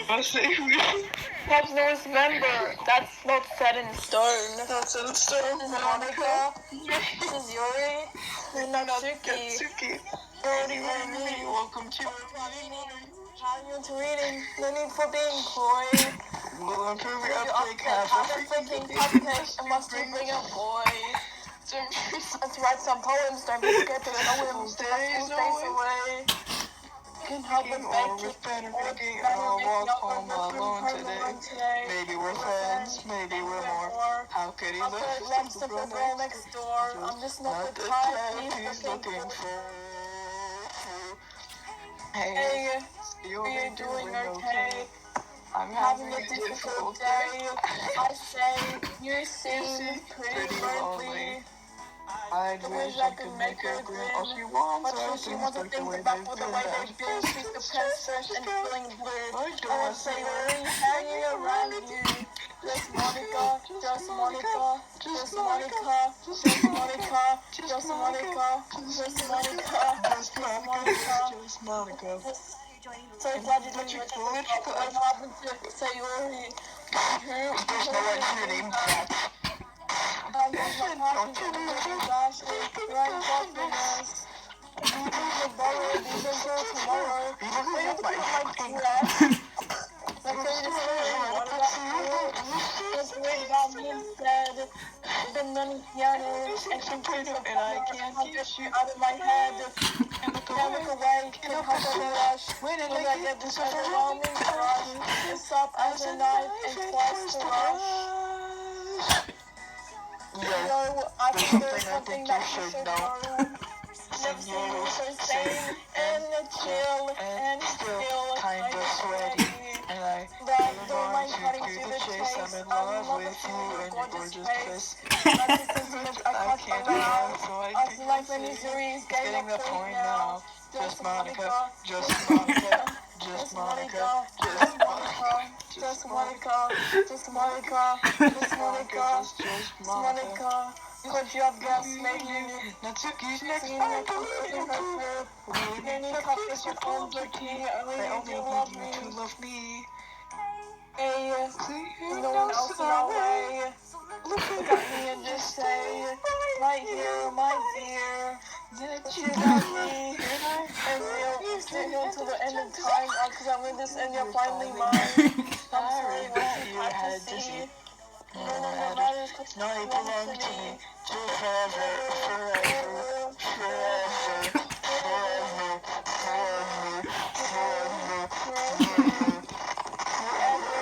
I say Perhaps newest member. That's not set in stone. That's in stone, This is Monica. Monica. This is Yuri. This is Natsuki. Natsuki. Yuri, Welcome to our Having to reading. No need for being coy. We'll improve your You uptake have half a freaking cupcake and must you bring a boy. Let's write some poems, don't be scared to show him. Days away. Can help with baking or I'll walk home alone today. Maybe we're friends, maybe we're more. How could he look like the girl next door? I'm just not the type he's looking for. Hey, you're doing okay? I'm having a difficult day. I say, you seem pretty lonely. I wish I could make her grin. All she wants but she wants to think about the way they've been. She's depressed and feeling blue. I say, where are you hanging around you? Just Monica, just Monica, just Monica, just Monica, just Monica, just Monica, just Monica, just Monica. So glad you didn't mention what happened to Sayori. There's no one to name that. I'm not gosh, right, godliness. You'll borrow these until tomorrow. Wait, you put my dress. Like they just say, what about you? Just wait about me instead. Been learning piano and computers and I can't get you out of my head. Can't look away, can't help but rush. When I get this overwhelming crush, it's up as a knife and twice to rush. Yo, I think there's something that you should know. Never seen you so sane and chill and still kinda sweaty. But don't mind cutting to the chase. I'm in love with you and your gorgeous face. That's the sentiment I can't allow. I feel like my misery is getting the point now. Just Monica, just Monica, just Monica, just Monica, just Monica, just Monica, just Monica, just Monica. Good job, guys, making Natsuki's next singing her throat. Many couples with own tea. I only need you to love me. Hey, there's no one else in our way. Look at me and just say, right here, my dear, that you love me. And we'll stay here till the end of time, cause I'm with this and you're finally mine. I'm sorry, what you had to see. No, it belongs to me. Forever, forever, forever, forever, forever, forever, forever.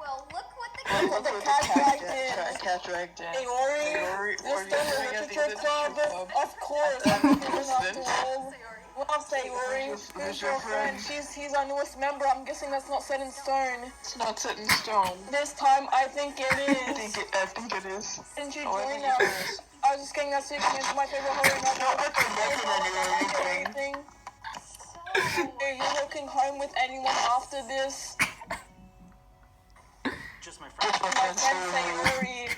Well, look what the cat dragged in. Hey, Ori, you're still in the literature club? Of course, after all. Well, I'll say, Ori, who's your friend? He's our newest member. I'm guessing that's not set in stone. It's not set in stone. This time, I think it is. I think it is. Didn't you join us? I was just getting that so you can answer my favorite horror novel. Are you looking home with anyone after this? Just my friend. My friend Sayori.